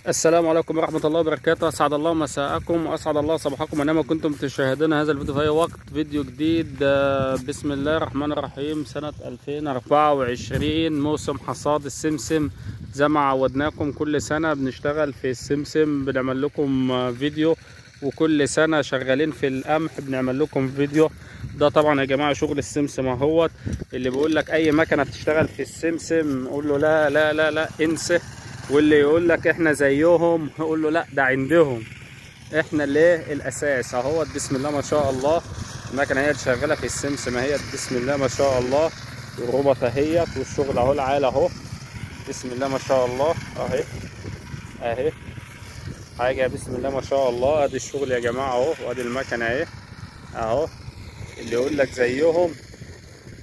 السلام عليكم ورحمة الله وبركاته. أسعد الله مساءكم وأسعد الله صباحكم أينما كنتم تشاهدون هذا الفيديو في أي وقت. فيديو جديد بسم الله الرحمن الرحيم. سنة 2024 موسم حصاد السمسم. زي ما عودناكم كل سنة بنشتغل في السمسم بنعمل لكم فيديو، وكل سنة شغالين في القمح بنعمل لكم فيديو. ده طبعا يا جماعة شغل السمسم اهوت. اللي بيقول لك أي مكنة بتشتغل في السمسم قول له لا لا لا لا انسى، واللي يقول لك احنا زيهم يقول له لا ده عندهم، احنا اللي الاساس اهوت. بسم الله ما شاء الله. المكنه هي شغاله في السمسم اهي، بسم الله ما شاء الله. والربط اهيت والشغل اهو العال اهو، بسم الله ما شاء الله اهي اهي حاجه بسم الله ما شاء الله. ادي الشغل يا جماعه اهو، وادي المكنه اهي اهو. اللي يقول لك زيهم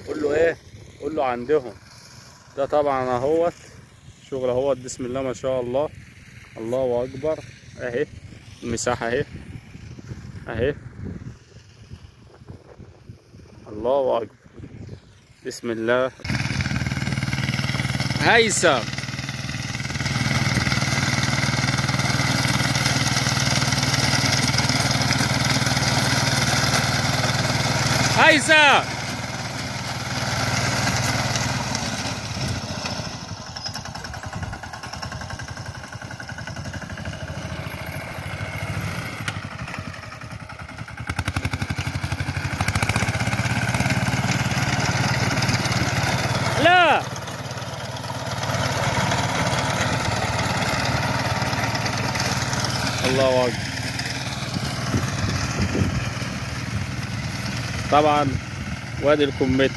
قول له ايه؟ قول له عندهم. ده طبعا اهوت شغل اهوت، بسم الله ما شاء الله. الله اكبر اهي. المساحه اهي اهي، الله اكبر بسم الله. هيثم هيثم لا الله اكبر. طبعا وادي الكمثرى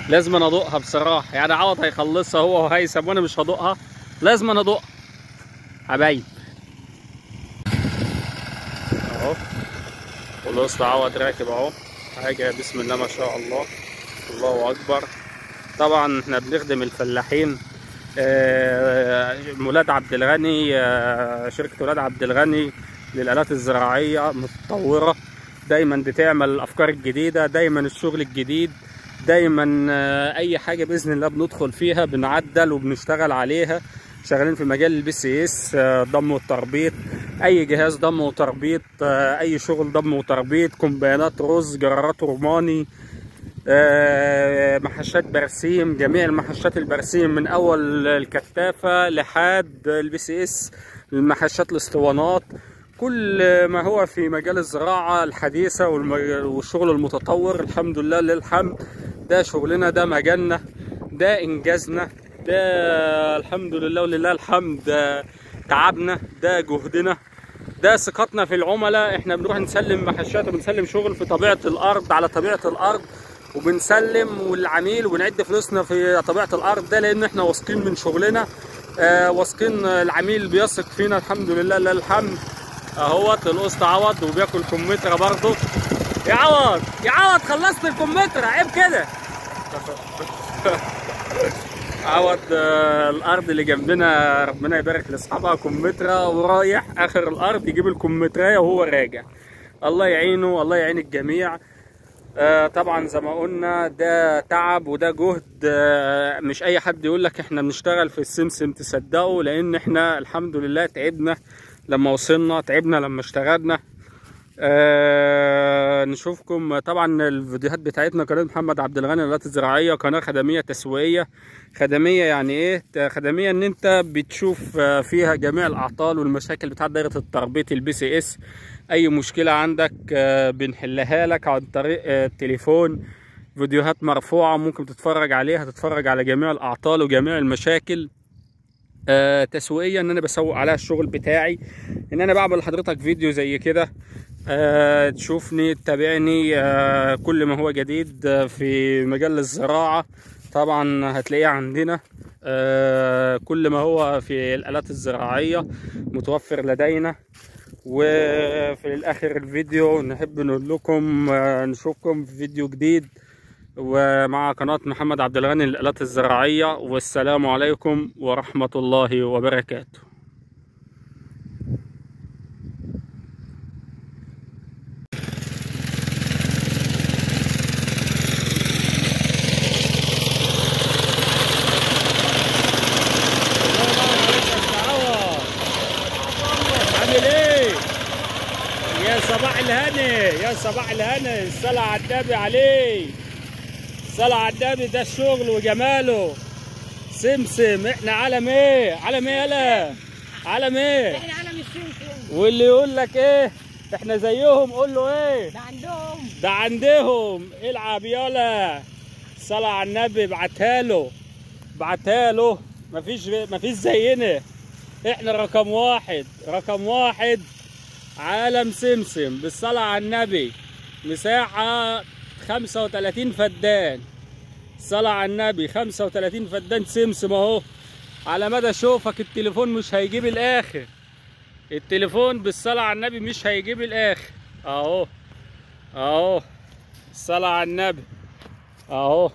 لازم انا ادوقها بصراحه، يعني عوض هيخلصها هو وهيثم وانا مش هدوقها، لازم انا ادوقها حبايب اهو. والوسط عوض راكب اهو حاجه بسم الله ما شاء الله. الله اكبر. طبعا احنا بنخدم الفلاحين. ولاد عبد الغني، شركه ولاد عبد الغني للآلات الزراعيه متطوره، دايما بتعمل الافكار الجديده، دايما الشغل الجديد، دايما اي حاجه باذن الله بندخل فيها بنعدل وبنشتغل عليها. شغالين في مجال البي سي اس، ضم وتربيط، اي جهاز ضم وتربيط، اي شغل ضم وتربيط، كومباينات رز، جرارات روماني، محشات برسيم، جميع المحشات البرسيم من اول الكتافه لحد البي سي اس، المحشات الاسطوانات، كل ما هو في مجال الزراعه الحديثه والشغل المتطور. الحمد لله للحمد. ده شغلنا، ده مجالنا، ده انجازنا، ده الحمد لله ولله الحمد. تعبنا، ده جهدنا، ده ثقتنا في العملاء. احنا بنروح نسلم محشات وبنسلم شغل في طبيعه الارض على طبيعه الارض، وبنسلم والعميل وبنعد فلوسنا في طبيعه الارض. ده لان احنا واثقين من شغلنا، واثقين العميل بيثق فينا الحمد لله لله الحمد. اهوت القسط عوض وبياكل كمثرى برضه. يا عوض يا عوض خلصت الكمثرى، عيب كده. عوض الارض اللي جنبنا ربنا يبارك لاصحابها كمثرى، ورايح اخر الارض يجيب الكمثرى وهو راجع. الله يعينه، الله يعين الجميع. طبعا زي ما قلنا ده تعب وده جهد. مش اي حد يقول لك احنا بنشتغل في السمسم تصدقوا، لان احنا الحمد لله تعبنا لما وصلنا، تعبنا لما اشتغلنا. نشوفكم طبعا الفيديوهات بتاعتنا. قناه محمد عبد الغني للآلات الزراعيه قناه خدميه تسويقيه. خدميه يعني ايه؟ خدميه ان انت بتشوف فيها جميع الاعطال والمشاكل بتاعت دايره التربيط البي سي اس. اي مشكله عندك بنحلها لك عن طريق التليفون. فيديوهات مرفوعه ممكن تتفرج عليها، تتفرج على جميع الاعطال وجميع المشاكل. تسويقيا ان انا بسوق عليها الشغل بتاعي، ان انا بعمل لحضرتك فيديو زي كده، تشوفني تتابعني. كل ما هو جديد في مجال الزراعة طبعا هتلاقيه عندنا. كل ما هو في الآلات الزراعية متوفر لدينا. وفي الآخر الفيديو نحب نقول لكم نشوفكم في فيديو جديد ومع قناة محمد عبد الغني للآلات الزراعية. والسلام عليكم ورحمة الله وبركاته. عامل ايه؟ يا صباح الهنا، يا صباح الهنا، الصلاة على النبي عليه، الصلاة على النبي، ده الشغل وجماله. سمسم، احنا علم ايه؟ علم ايه يالا؟ علم ايه؟ احنا علم السمسم. واللي يقول لك ايه؟ احنا زيهم، قول له ايه؟ ده عندهم، ده عندهم. العب يالا، الصلاة على النبي، ابعتها له، ابعتها له. مفيش زينا، احنا رقم واحد، رقم واحد. عالم سمسم بالصلاة على النبي. مساحة 35 فدان. الصلاة على النبي، 35 فدان سمسم اهو. على مدى شوفك التليفون مش هيجيب الاخر، التليفون بالصلاة على النبي مش هيجيب الاخر. اهو اهو، الصلاة على النبي اهو،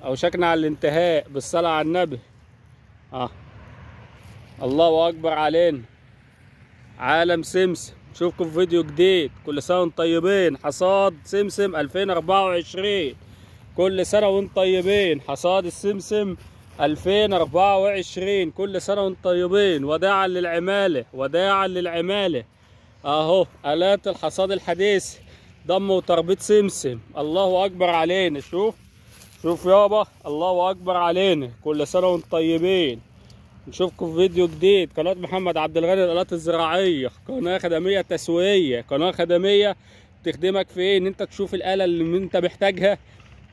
اوشكنا على الانتهاء بالصلاة على النبي. الله اكبر علينا. عالم سمسم، نشوفكم في فيديو جديد. كل سنة وانتم طيبين. حصاد سمسم 2024، كل سنة وانتم طيبين. حصاد السمسم 2024، كل سنة وانتم طيبين. وداعا للعمالة، وداعا للعمالة. اهو آلات الحصاد الحديث، ضم وتربيط سمسم. الله اكبر علينا. شوف شوف يابا، الله اكبر علينا. كل سنة وانتم طيبين. نشوفكم في فيديو جديد. قناة محمد عبد الغني للآلات الزراعية، قناة خدمية تسويقية، قناة خدمية تخدمك في ايه؟ ان انت تشوف الآلة اللي انت محتاجها.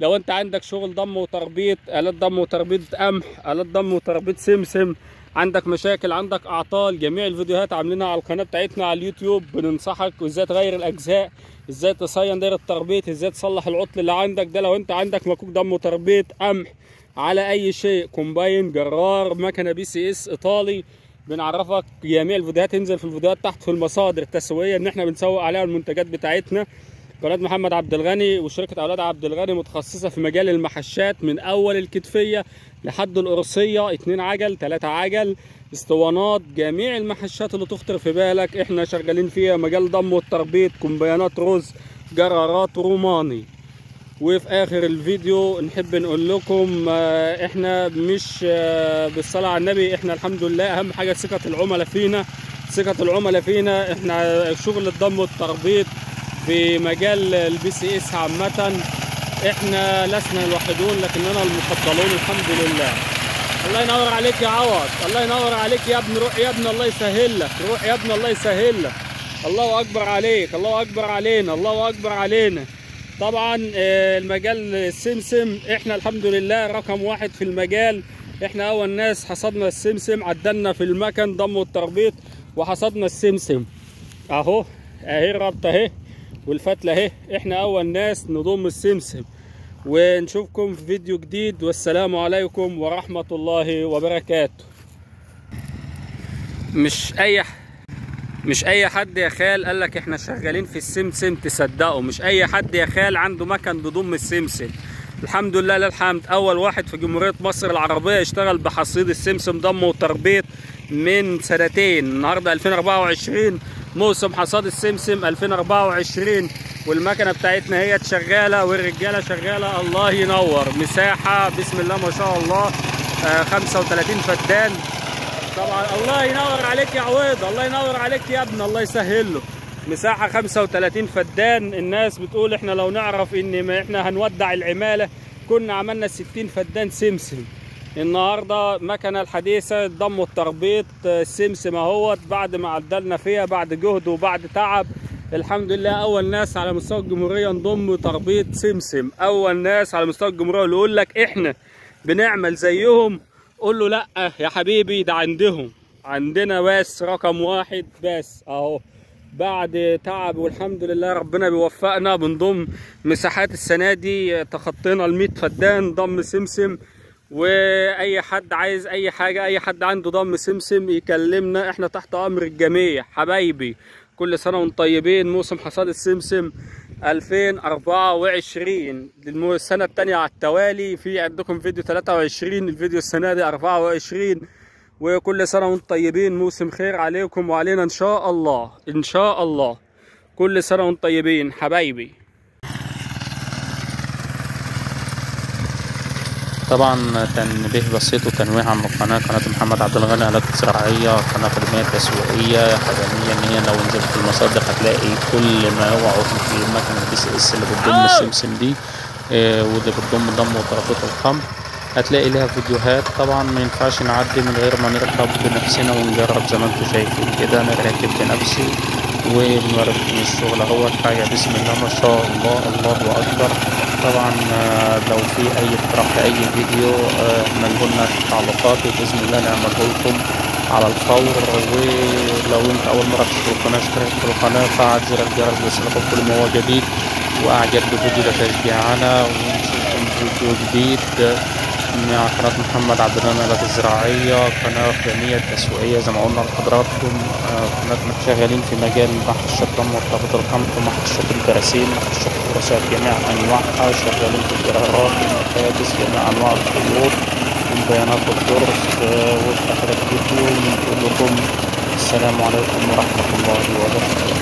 لو انت عندك شغل ضم وتربيط، آلات ضم وتربيط قمح، آلات ضم وتربيط سمسم، عندك مشاكل، عندك اعطال، جميع الفيديوهات عاملينها على القناة بتاعتنا على اليوتيوب. بننصحك ازاي تغير الاجزاء، ازاي تصين دايرة التربيط، ازاي تصلح العطل اللي عندك ده. لو انت عندك مكوك ضم وتربيط قمح على اي شيء، كومباين، جرار، مكنه BCS ايطالي، بنعرفك. جميع الفيديوهات تنزل في الفيديوهات تحت في المصادر التسويقيه ان احنا بنسوق عليها المنتجات بتاعتنا. قناه محمد عبد الغني وشركه اولاد عبد الغني متخصصه في مجال المحشات، من اول الكتفيه لحد القرصيه، 2 عجل 3 عجل، اسطوانات، جميع المحشات اللي تخطر في بالك احنا شغالين فيها. مجال ضم والتربيط، كومباينات رز، جرارات روماني. وفي اخر الفيديو نحب نقول لكم احنا مش بالصلاة على النبي، احنا الحمد لله اهم حاجة ثقة العملاء فينا، ثقة العملاء فينا. احنا شغل الضم والتربيط في مجال الBCS عامة، احنا لسنا الوحيدون لكننا المفضلون الحمد لله. الله ينور عليك يا عوض، الله ينور عليك يا ابن. روح يا ابن، الله يسهل لك، روح يا ابن، الله يسهل لك. الله اكبر عليك، الله اكبر علينا، الله اكبر علينا. طبعا المجال السمسم احنا الحمد لله رقم واحد في المجال. احنا اول ناس حصدنا السمسم، عدلنا في المكن ضم والتربيط وحصدنا السمسم. اهو اهي الربطه اهي والفتله اهي، احنا اول ناس نضم السمسم. ونشوفكم في فيديو جديد، والسلام عليكم ورحمه الله وبركاته. مش اي حد يا خال قال لك احنا شغالين في السمسم تصدقوا. مش اي حد يا خال عنده مكن بيضم السمسم. الحمد لله لله الحمد، اول واحد في جمهورية مصر العربية يشتغل بحصيد السمسم ضم وتربيط من سنتين. النهارده 2024، موسم حصاد السمسم 2024، والمكنة بتاعتنا هي شغالة والرجالة شغالة. الله ينور. مساحة بسم الله ما شاء الله 35 فدان. طبعا الله ينور عليك يا عويض، الله ينور عليك يا ابن، الله يسهل له. مساحه 35 فدان. الناس بتقول احنا لو نعرف ان ما احنا هنودع العماله كنا عملنا 60 فدان سمسم. النهارده مكنه الحديثه الضم والتربيط السمسم اهوت، بعد ما عدلنا فيها بعد جهد وبعد تعب. الحمد لله اول ناس على مستوى الجمهوريه نضم تربيط سمسم، اول ناس على مستوى الجمهوريه. اللي يقول لك احنا بنعمل زيهم قول له لا يا حبيبي، ده عندهم، عندنا بس رقم واحد بس. اهو بعد تعب والحمد لله ربنا بيوفقنا بنضم مساحات. السنه دي تخطينا ال100 فدان ضم سمسم. واي حد عايز اي حاجه، اي حد عنده ضم سمسم يكلمنا، احنا تحت امر الجميع حبايبي. كل سنه وانتم طيبين. موسم حصاد السمسم 2024، السنة الثانية على التوالي. في عندكم فيديو 23، الفيديو السنة دي 24. وكل سنة وانتم طيبين، موسم خير عليكم وعلينا إن شاء الله، إن شاء الله. كل سنة وانتم طيبين حبايبي. طبعا تنبيه بسيط وتنويه عن القناة. قناة محمد عبد الغني آلات زراعية، قناة خدمية تسويقية خدمية، إن هي لو نزلت في المصادر هتلاقي كل ما هو عطل في مكنة BCS اللي بتضم السمسم دي، واللي بتضم وطرافات الخمر. هتلاقي لها فيديوهات. طبعا ما ينفعش نعدي من غير ما نركب بنفسنا ونجرب زي ما انتم شايفين كده. انا راكب بنفسي وبنوريكم الشغل اهوت. حاجة بسم الله ما شاء الله، الله اكبر. طبعا لو في اي اقتراح لاي فيديو اعملوا لنا في التعليقات وباذن الله نعمله لكم على الفور. ولو انت اول مرة تشترك القناة اشترك في القناة، فعل زر الجرس ليصلكم كل ما هو جديد. واعجب بالفيديو ده تشجيعنا، ونشوفكم فيديو جديد مع قناة محمد عبد الغني آلات الزراعية، قناة خدمية تسويقية زي ما قلنا لحضراتكم. قناتنا شغالين في مجال محو الشطران وطرافة الخمر، محو الشطر البراسيل، محو الشطر الرصاص جميع أنواعها. شغالين في الجرارات، المكابس، جميع أنواع الخيوط والبيانات والدرس. وفي آخر الفيديو نقول لكم السلام عليكم ورحمة الله وبركاته.